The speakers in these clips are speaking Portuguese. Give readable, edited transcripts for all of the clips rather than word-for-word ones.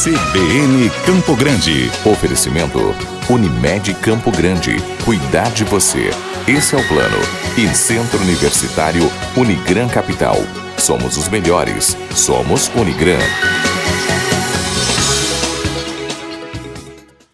CBN Campo Grande. Oferecimento Unimed Campo Grande. Cuidar de você. Esse é o plano. E Centro Universitário Unigran Capital. Somos os melhores. Somos Unigran.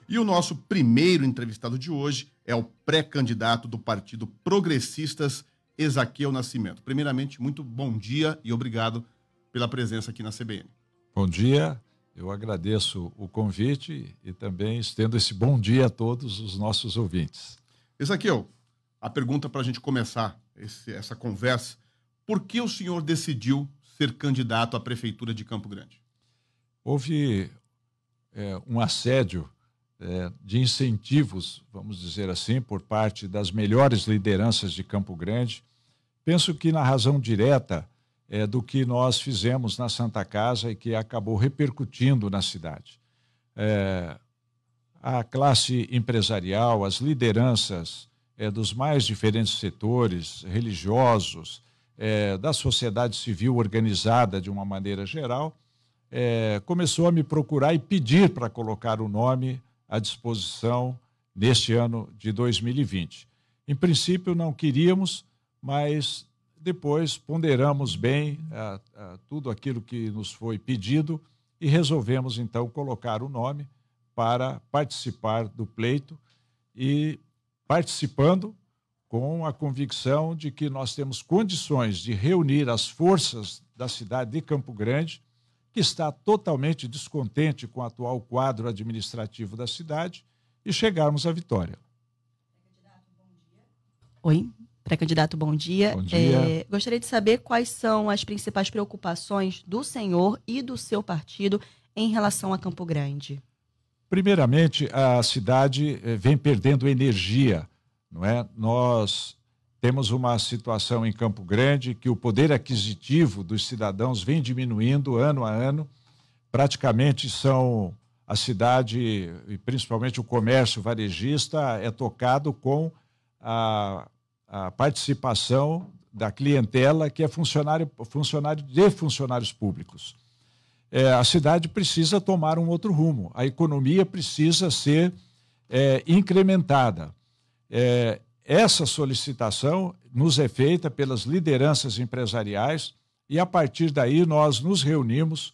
E o nosso primeiro entrevistado de hoje é o pré-candidato do Partido Progressistas, Ezaquiel Nascimento. Primeiramente, muito bom dia e obrigado pela presença aqui na CBN. Bom dia, eu agradeço o convite e também estendo esse bom dia a todos os nossos ouvintes. Ezaquiel, a pergunta para a gente começar essa conversa: por que o senhor decidiu ser candidato à Prefeitura de Campo Grande? Houve um assédio de incentivos, vamos dizer assim, por parte das melhores lideranças de Campo Grande. Penso que na razão direta do que nós fizemos na Santa Casa e que acabou repercutindo na cidade. A classe empresarial, as lideranças dos mais diferentes setores, religiosos, da sociedade civil organizada de uma maneira geral, começou a me procurar e pedir para colocar o nome à disposição neste ano de 2020. Em princípio, não queríamos, mas depois ponderamos bem tudo aquilo que nos foi pedido e resolvemos, então, colocar o nome para participar do pleito e participando com a convicção de que nós temos condições de reunir as forças da cidade de Campo Grande, que está totalmente descontente com o atual quadro administrativo da cidade, e chegarmos à vitória. Oi, pré-candidato, bom dia. Bom dia. Gostaria de saber quais são as principais preocupações do senhor e do seu partido em relação a Campo Grande. Primeiramente, a cidade vem perdendo energia, não é? Nós temos uma situação em Campo Grande que o poder aquisitivo dos cidadãos vem diminuindo ano a ano. Praticamente a cidade, e principalmente o comércio varejista, é tocado com a participação da clientela que é funcionário de funcionários públicos. A cidade precisa tomar um outro rumo, a economia precisa ser incrementada. Essa solicitação nos é feita pelas lideranças empresariais e, a partir daí, nós nos reunimos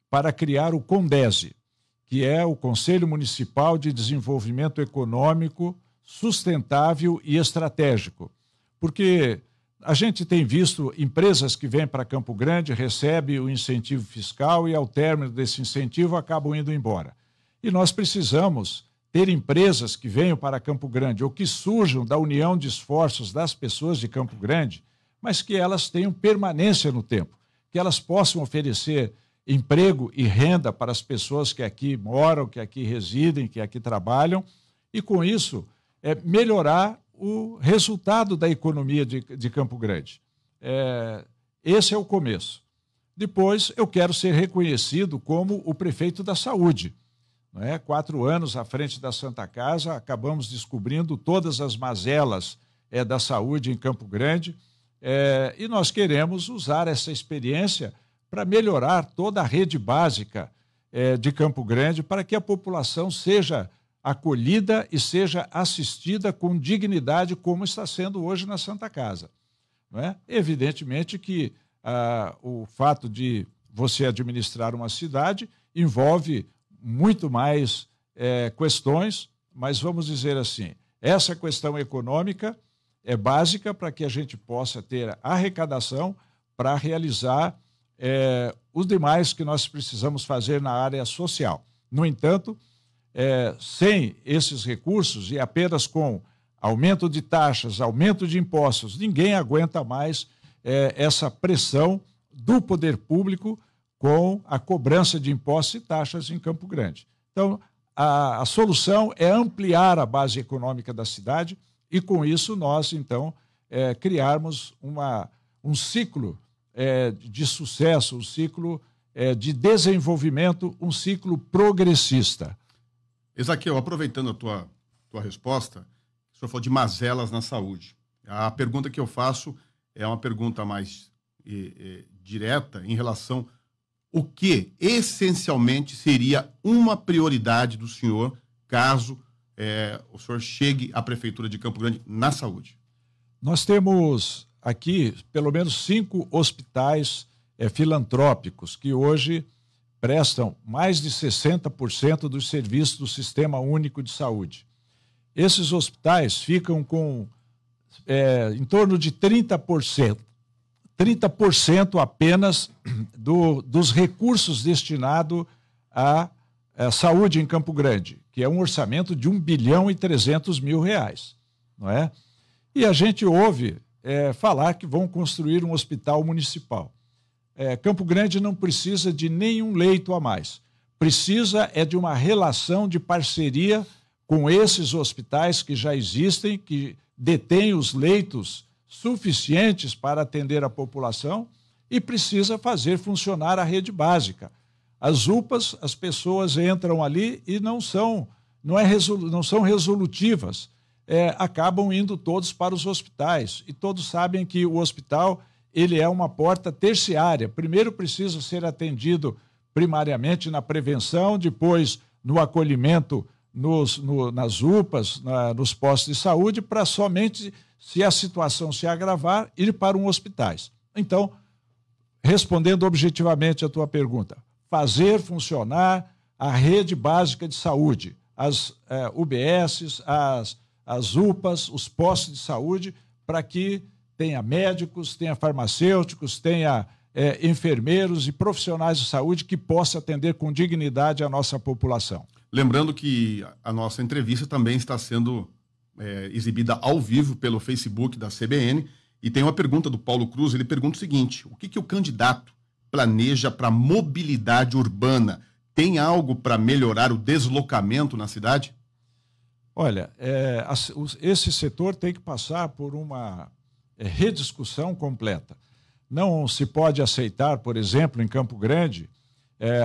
para criar o CONDESE, que é o Conselho Municipal de Desenvolvimento Econômico Sustentável e Estratégico. Porque a gente tem visto empresas que vêm para Campo Grande, recebem o incentivo fiscal e, ao término desse incentivo, acabam indo embora. E nós precisamos ter empresas que venham para Campo Grande ou que surjam da união de esforços das pessoas de Campo Grande, mas que elas tenham permanência no tempo, que elas possam oferecer emprego e renda para as pessoas que aqui moram, que aqui residem, que aqui trabalham, e com isso melhorar o resultado da economia de Campo Grande. Esse é o começo. Depois, eu quero ser reconhecido como o prefeito da saúde. 4 anos à frente da Santa Casa, acabamos descobrindo todas as mazelas da saúde em Campo Grande, e nós queremos usar essa experiência para melhorar toda a rede básica de Campo Grande, para que a população seja acolhida e seja assistida com dignidade, como está sendo hoje na Santa Casa. Evidentemente que o fato de você administrar uma cidade envolve muito mais questões, mas vamos dizer assim, essa questão econômica é básica para que a gente possa ter arrecadação para realizar os demais que nós precisamos fazer na área social. No entanto, sem esses recursos e apenas com aumento de taxas, aumento de impostos, ninguém aguenta mais essa pressão do poder público com a cobrança de impostos e taxas em Campo Grande. Então, a solução é ampliar a base econômica da cidade e, com isso, nós, então, criarmos um ciclo de sucesso, um ciclo de desenvolvimento, um ciclo progressista. Ezaquiel, aproveitando a tua resposta, o senhor falou de mazelas na saúde. A pergunta que eu faço é uma pergunta mais direta em relação o que essencialmente seria uma prioridade do senhor caso o senhor chegue à Prefeitura de Campo Grande na saúde? Nós temos aqui pelo menos 5 hospitais filantrópicos que hoje prestam mais de 60% dos serviços do Sistema Único de Saúde. Esses hospitais ficam com em torno de 30% apenas dos recursos destinados à saúde em Campo Grande, que é um orçamento de R$ 1.3 bilhão, não é? E a gente ouve falar que vão construir um hospital municipal. Campo Grande não precisa de nenhum leito a mais. Precisa de uma relação de parceria com esses hospitais que já existem, que detêm os leitos suficientes para atender a população e precisa fazer funcionar a rede básica. As UPAs, as pessoas entram ali e não são resolutivas. Acabam indo todos para os hospitais. E todos sabem que o hospital ele é uma porta terciária. Primeiro precisa ser atendido primariamente na prevenção, depois no acolhimento nas UPAs, nos postos de saúde, para somente, se a situação se agravar, ir para um hospital. Então, respondendo objetivamente a tua pergunta, fazer funcionar a rede básica de saúde, as UBSs, as UPAs, os postos de saúde, para que tenha médicos, tenha farmacêuticos, tenha enfermeiros e profissionais de saúde que possam atender com dignidade a nossa população. Lembrando que a nossa entrevista também está sendo exibida ao vivo pelo Facebook da CBN, e tem uma pergunta do Paulo Cruz. Ele pergunta o seguinte: o que o candidato planeja para a mobilidade urbana? Tem algo para melhorar o deslocamento na cidade? Olha, esse setor tem que passar por uma rediscussão completa. Não se pode aceitar, por exemplo, em Campo Grande,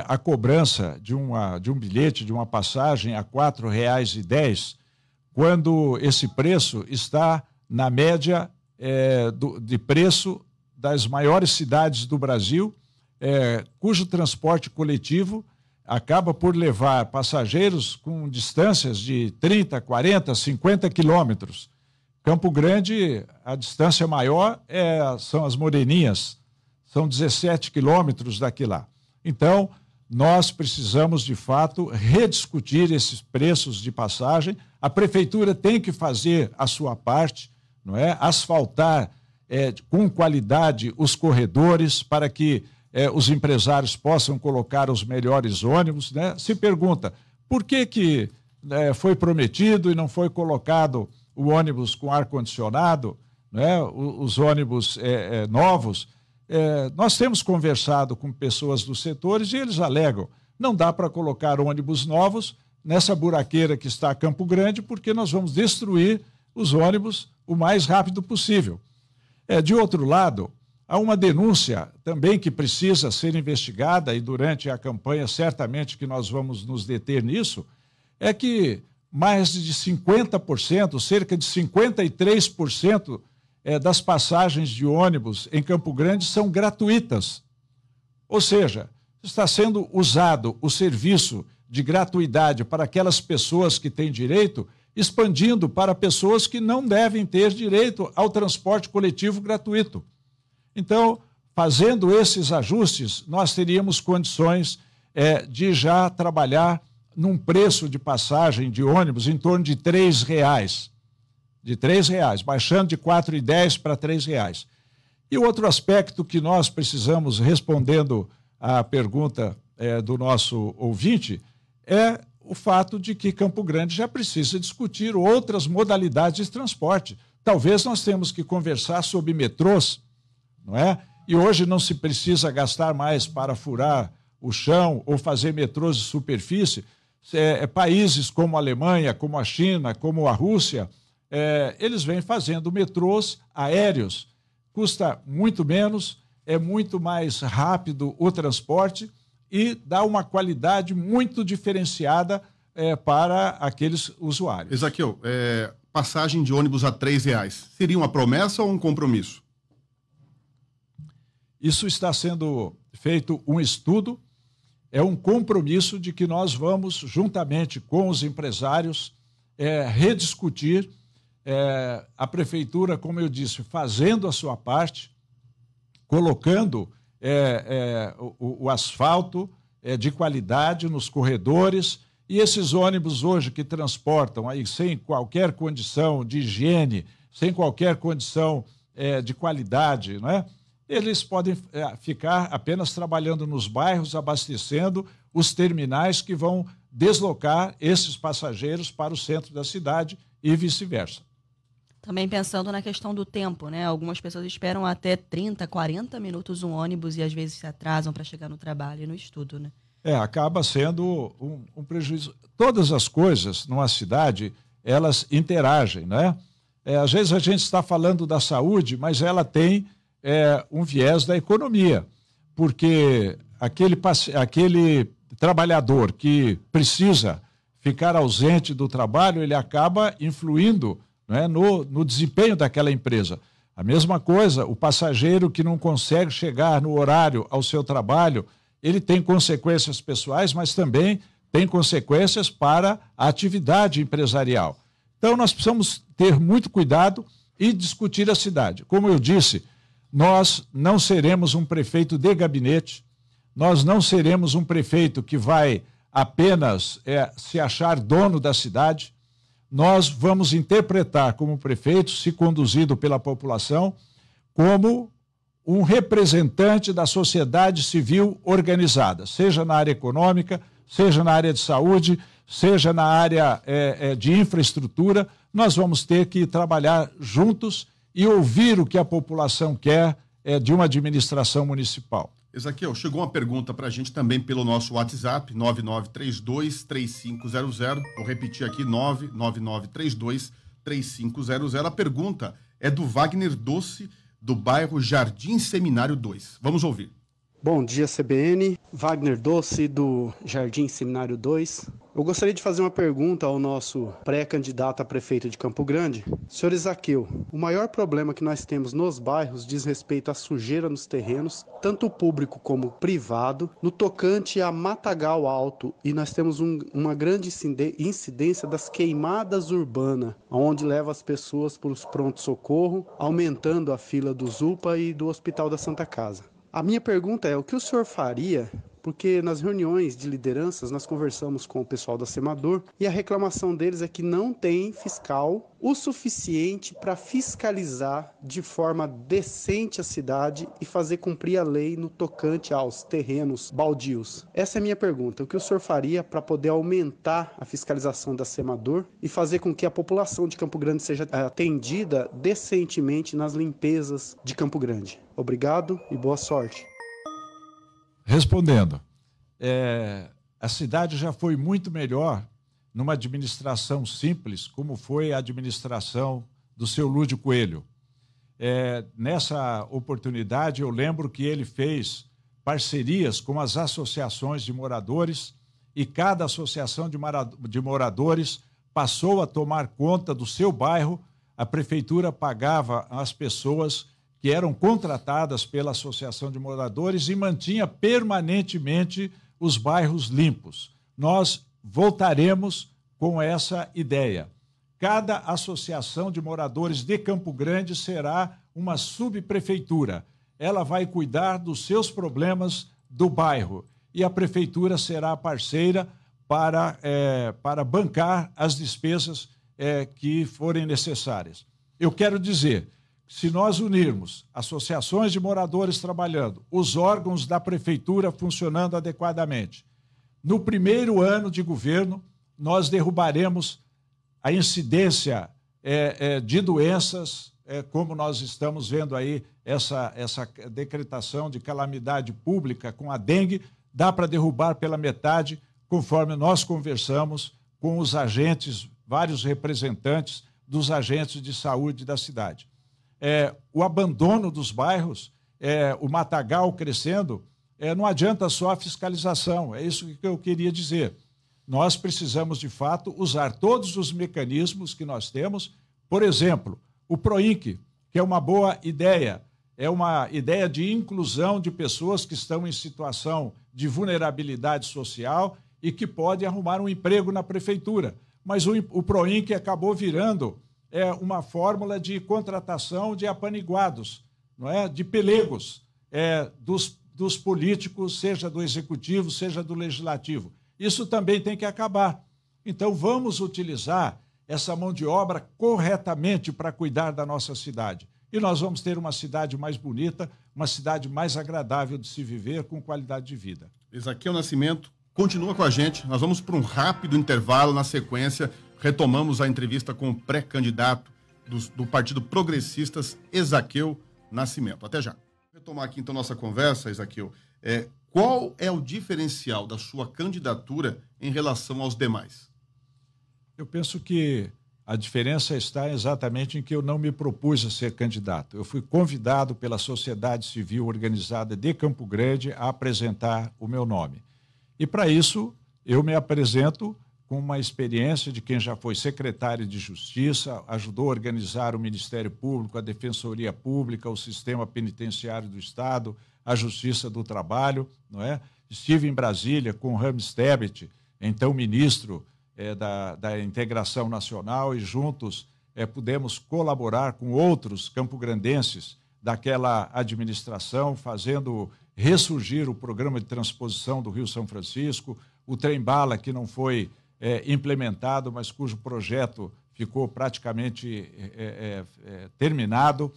a cobrança de um bilhete, de uma passagem a R$ 4,10, quando esse preço está na média de preço das maiores cidades do Brasil, cujo transporte coletivo acaba por levar passageiros com distâncias de 30, 40, 50 quilômetros. Campo Grande, a distância maior são as Moreninhas, são 17 quilômetros daqui lá. Então, nós precisamos, de fato, rediscutir esses preços de passagem. A Prefeitura tem que fazer a sua parte, não é? Asfaltar com qualidade os corredores para que os empresários possam colocar os melhores ônibus, né? Se pergunta, por que foi prometido e não foi colocado o ônibus com ar-condicionado, né? Os ônibus novos? Nós temos conversado com pessoas dos setores e eles alegam, não dá para colocar ônibus novos nessa buraqueira que está Campo Grande, porque nós vamos destruir os ônibus o mais rápido possível. De outro lado, há uma denúncia também que precisa ser investigada, e durante a campanha certamente que nós vamos nos deter nisso, é que mais de 50%, cerca de 53% das passagens de ônibus em Campo Grande são gratuitas. Ou seja, está sendo usado o serviço de gratuidade para aquelas pessoas que têm direito, expandindo para pessoas que não devem ter direito ao transporte coletivo gratuito. Então, fazendo esses ajustes, nós teríamos condições de já trabalhar num preço de passagem de ônibus em torno de R$ 3,00. De R$ 3,00, baixando de R$ 4,10 para R$ 3,00. E o outro aspecto que nós precisamos, respondendo à pergunta do nosso ouvinte, é o fato de que Campo Grande já precisa discutir outras modalidades de transporte. Talvez nós temos que conversar sobre metrôs, não é? E hoje não se precisa gastar mais para furar o chão ou fazer metrôs de superfície. Países como a Alemanha, como a China, como a Rússia, eles vêm fazendo metrôs aéreos. Custa muito menos, é muito mais rápido o transporte e dá uma qualidade muito diferenciada para aqueles usuários. Ezaquiel, passagem de ônibus a R$ 3,00, seria uma promessa ou um compromisso? Isso está sendo feito um estudo, é um compromisso de que nós vamos, juntamente com os empresários, rediscutir a prefeitura, como eu disse, fazendo a sua parte, colocando o asfalto de qualidade nos corredores, e esses ônibus hoje que transportam aí sem qualquer condição de higiene, sem qualquer condição de qualidade, não é? Eles podem ficar apenas trabalhando nos bairros, abastecendo os terminais que vão deslocar esses passageiros para o centro da cidade e vice-versa. Também pensando na questão do tempo, né? Algumas pessoas esperam até 30, 40 minutos um ônibus e às vezes se atrasam para chegar no trabalho e no estudo, né? Acaba sendo um prejuízo. Todas as coisas numa cidade, elas interagem, né? Às vezes a gente está falando da saúde, mas ela tem um viés da economia, porque aquele trabalhador que precisa ficar ausente do trabalho, ele acaba influindo, né, no desempenho daquela empresa. A mesma coisa, o passageiro que não consegue chegar no horário ao seu trabalho, ele tem consequências pessoais, mas também tem consequências para a atividade empresarial. Então, nós precisamos ter muito cuidado e discutir a cidade. Como eu disse, nós não seremos um prefeito de gabinete, nós não seremos um prefeito que vai apenas se achar dono da cidade. Nós vamos interpretar como prefeito, se conduzido pela população, como um representante da sociedade civil organizada, seja na área econômica, seja na área de saúde, seja na área de infraestrutura. Nós vamos ter que trabalhar juntos e ouvir o que a população quer de uma administração municipal. Ezaquiel, chegou uma pergunta para a gente também pelo nosso WhatsApp, 9932-3500. Vou repetir aqui, 99932-3500. A pergunta é do Wagner Doce, do bairro Jardim Seminário 2. Vamos ouvir. Bom dia, CBN. Wagner Doce, do Jardim Seminário 2. Eu gostaria de fazer uma pergunta ao nosso pré-candidato a prefeito de Campo Grande. Senhor Ezaquiel, o maior problema que nós temos nos bairros diz respeito à sujeira nos terrenos, tanto público como privado, no tocante a matagal alto, e nós temos uma grande incidência das queimadas urbanas, onde leva as pessoas para os pronto-socorro, aumentando a fila do ZUPA e do Hospital da Santa Casa. A minha pergunta é, o que o senhor faria, porque nas reuniões de lideranças nós conversamos com o pessoal da Semador e a reclamação deles é que não tem fiscal o suficiente para fiscalizar de forma decente a cidade e fazer cumprir a lei no tocante aos terrenos baldios. Essa é a minha pergunta, o que o senhor faria para poder aumentar a fiscalização da Semador e fazer com que a população de Campo Grande seja atendida decentemente nas limpezas de Campo Grande? Obrigado e boa sorte. Respondendo, a cidade já foi muito melhor numa administração simples, como foi a administração do seu Lúdio Coelho. Nessa oportunidade, eu lembro que ele fez parcerias com as associações de moradores e cada associação de moradores passou a tomar conta do seu bairro. A prefeitura pagava as pessoas que eram contratadas pela associação de moradores e mantinha permanentemente os bairros limpos. Nós voltaremos com essa ideia. Cada associação de moradores de Campo Grande será uma subprefeitura. Ela vai cuidar dos seus problemas do bairro e a prefeitura será a parceira para bancar as despesas que forem necessárias. Eu quero dizer, se nós unirmos associações de moradores trabalhando, os órgãos da prefeitura funcionando adequadamente, no primeiro ano de governo, nós derrubaremos a incidência de doenças, como nós estamos vendo aí, essa decretação de calamidade pública com a dengue, dá para derrubar pela metade, conforme nós conversamos com os agentes, vários representantes dos agentes de saúde da cidade. O abandono dos bairros, o matagal crescendo, não adianta só a fiscalização, é isso que eu queria dizer. Nós precisamos, de fato, usar todos os mecanismos que nós temos, por exemplo, o PROINC, que é uma boa ideia, é uma ideia de inclusão de pessoas que estão em situação de vulnerabilidade social e que podem arrumar um emprego na prefeitura. Mas o PROINC acabou virando uma fórmula de contratação de apaniguados, não é? De pelegos dos políticos, seja do executivo, seja do legislativo. Isso também tem que acabar. Então, vamos utilizar essa mão de obra corretamente para cuidar da nossa cidade. E nós vamos ter uma cidade mais bonita, uma cidade mais agradável de se viver, com qualidade de vida. Ezaquiel Nascimento, continua com a gente. Nós vamos para um rápido intervalo. Na sequência, retomamos a entrevista com o pré-candidato do Partido Progressistas, Ezaquiel Nascimento. Até já. Vou retomar aqui, então, nossa conversa, Ezaquiel. Qual é o diferencial da sua candidatura em relação aos demais? Eu penso que a diferença está exatamente em que eu não me propus a ser candidato. Eu fui convidado pela sociedade civil organizada de Campo Grande a apresentar o meu nome. E, para isso, eu me apresento com uma experiência de quem já foi secretário de Justiça, ajudou a organizar o Ministério Público, a Defensoria Pública, o Sistema Penitenciário do Estado, a Justiça do Trabalho, não é? Estive em Brasília com Rames Tebet, então ministro da Integração Nacional, e juntos pudemos colaborar com outros campograndenses daquela administração, fazendo ressurgir o programa de transposição do Rio São Francisco, o trem-bala, que não foi implementado, mas cujo projeto ficou praticamente terminado.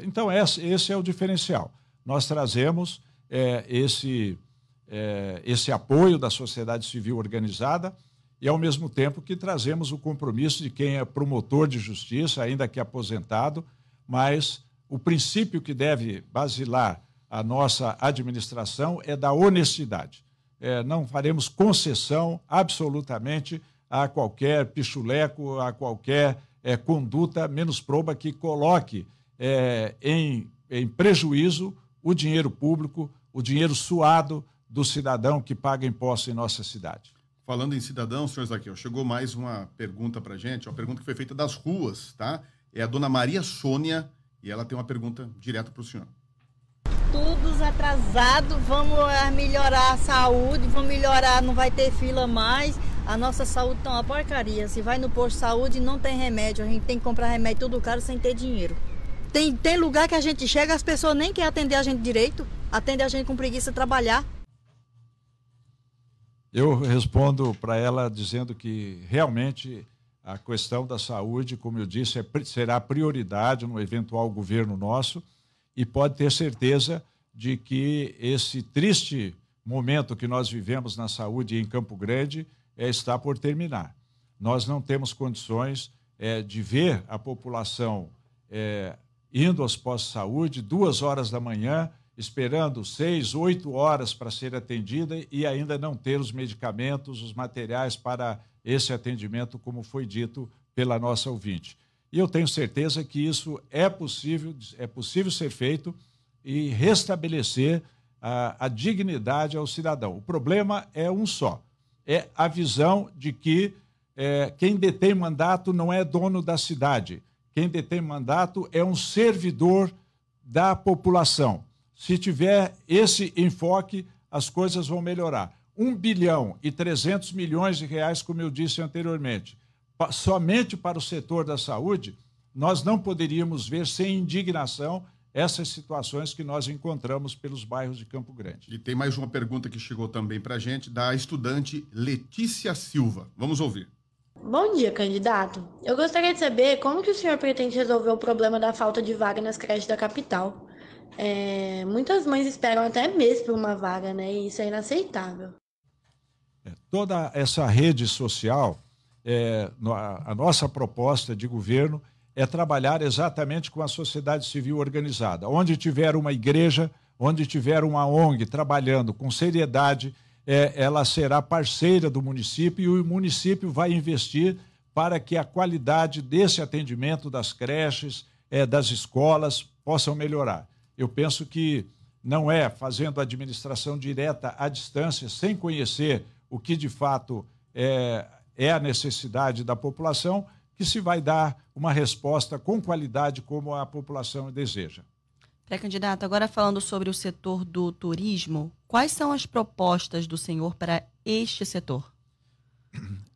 Então, esse é o diferencial. Nós trazemos esse apoio da sociedade civil organizada e, ao mesmo tempo, que trazemos o compromisso de quem é promotor de justiça, ainda que aposentado, mas o princípio que deve basilar a nossa administração é da honestidade. Não faremos concessão absolutamente a qualquer pichuleco, a qualquer conduta menos proba que coloque em prejuízo o dinheiro público, o dinheiro suado do cidadão que paga imposto em nossa cidade. Falando em cidadão, senhor Ezaquiel, chegou mais uma pergunta para a gente, uma pergunta que foi feita das ruas, tá? É a dona Maria Sônia, e ela tem uma pergunta direta para o senhor. Todos atrasados, vamos melhorar a saúde, vamos melhorar, não vai ter fila mais. A nossa saúde está uma porcaria. Se vai no posto de saúde, não tem remédio, a gente tem que comprar remédio tudo caro sem ter dinheiro. Tem lugar que a gente chega, as pessoas nem querem atender a gente direito, atende a gente com preguiça de trabalhar. Eu respondo para ela dizendo que realmente a questão da saúde, como eu disse, será prioridade no eventual governo nosso, e pode ter certeza de que esse triste momento que nós vivemos na saúde em Campo Grande está por terminar. Nós não temos condições de ver a população indo aos postos de saúde 2 horas da manhã, esperando 6, 8 horas para ser atendida e ainda não ter os medicamentos, os materiais para esse atendimento, como foi dito pela nossa ouvinte. E eu tenho certeza que isso é possível ser feito e restabelecer a dignidade ao cidadão. O problema é um só, é a visão de que quem detém mandato não é dono da cidade, quem detém mandato é um servidor da população. Se tiver esse enfoque, as coisas vão melhorar. 1,3 bilhão, como eu disse anteriormente, somente para o setor da saúde, nós não poderíamos ver sem indignação essas situações que nós encontramos pelos bairros de Campo Grande. E tem mais uma pergunta que chegou também para a gente, da estudante Letícia Silva. Vamos ouvir. Bom dia, candidato. Eu gostaria de saber como que o senhor pretende resolver o problema da falta de vaga nas creches da capital. Muitas mães esperam até meses por uma vaga, né? E isso é inaceitável. Toda essa rede social, a nossa proposta de governo é trabalhar exatamente com a sociedade civil organizada. Onde tiver uma igreja, onde tiver uma ONG trabalhando com seriedade, ela será parceira do município e o município vai investir para que a qualidade desse atendimento das creches, das escolas, possam melhorar. Eu penso que não é fazendo administração direta à distância, sem conhecer o que de fato é a necessidade da população, que se vai dar uma resposta com qualidade como a população deseja. Pré-candidato, agora falando sobre o setor do turismo, quais são as propostas do senhor para este setor?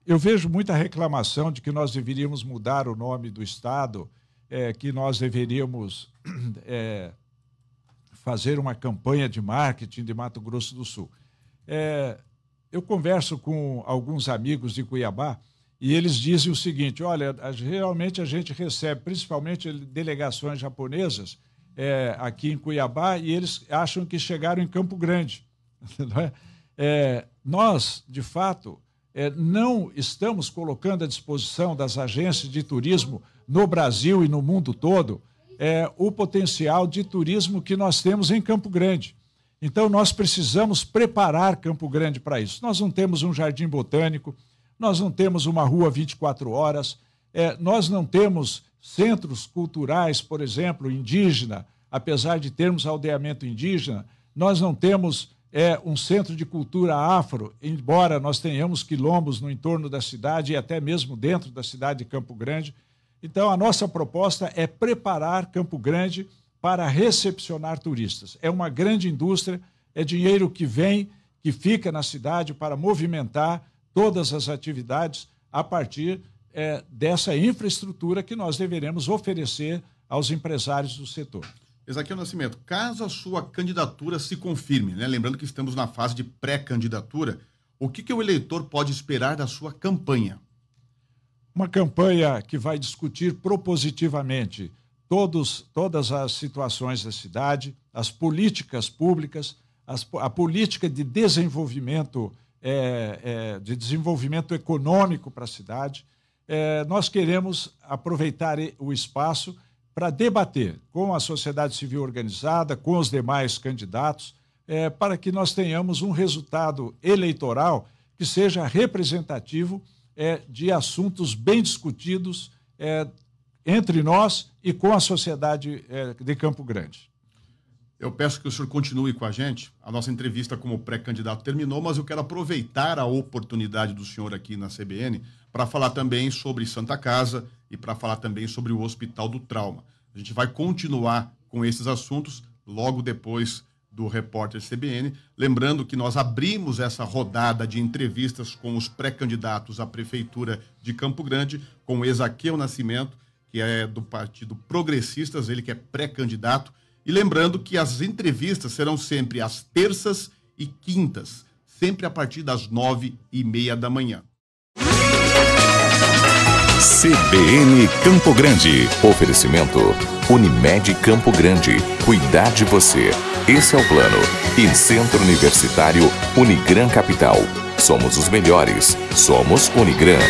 Eu vejo muita reclamação de que nós deveríamos mudar o nome do Estado, que nós deveríamos fazer uma campanha de marketing de Mato Grosso do Sul. Eu converso com alguns amigos de Cuiabá e eles dizem o seguinte: olha, realmente a gente recebe principalmente delegações japonesas aqui em Cuiabá e eles acham que chegaram em Campo Grande. Não é? Nós, de fato, não estamos colocando à disposição das agências de turismo no Brasil e no mundo todo o potencial de turismo que nós temos em Campo Grande. Então, nós precisamos preparar Campo Grande para isso. Nós não temos um jardim botânico, nós não temos uma rua 24 horas, nós não temos centros culturais, por exemplo, indígena, apesar de termos aldeamento indígena, nós não temos um centro de cultura afro, embora nós tenhamos quilombos no entorno da cidade e até mesmo dentro da cidade de Campo Grande. Então, a nossa proposta é preparar Campo Grande para recepcionar turistas. É uma grande indústria, é dinheiro que vem, que fica na cidade para movimentar todas as atividades a partir dessa infraestrutura que nós deveremos oferecer aos empresários do setor. Ezaquiel Nascimento, caso a sua candidatura se confirme, né? Lembrando que estamos na fase de pré-candidatura, o que o eleitor pode esperar da sua campanha? Uma campanha que vai discutir propositivamente todas as situações da cidade, as políticas públicas, a política de desenvolvimento, econômico para a cidade. Nós queremos aproveitar o espaço para debater com a sociedade civil organizada, com os demais candidatos, para que nós tenhamos um resultado eleitoral que seja representativo de assuntos bem discutidos entre nós e com a sociedade de Campo Grande. Eu peço que o senhor continue com a gente. A nossa entrevista como pré-candidato terminou, mas eu quero aproveitar a oportunidade do senhor aqui na CBN para falar também sobre Santa Casa e para falar também sobre o Hospital do Trauma. A gente vai continuar com esses assuntos logo depois do Repórter CBN. Lembrando que nós abrimos essa rodada de entrevistas com os pré-candidatos à Prefeitura de Campo Grande, com o Ezaquiel Nascimento, que é do Partido Progressistas, ele que é pré-candidato. E lembrando que as entrevistas serão sempre às terças e quintas, sempre a partir das 9h30 da manhã. CBN Campo Grande. Oferecimento Unimed Campo Grande. Cuidar de você. Esse é o plano. E Centro Universitário Unigran Capital. Somos os melhores. Somos Unigran.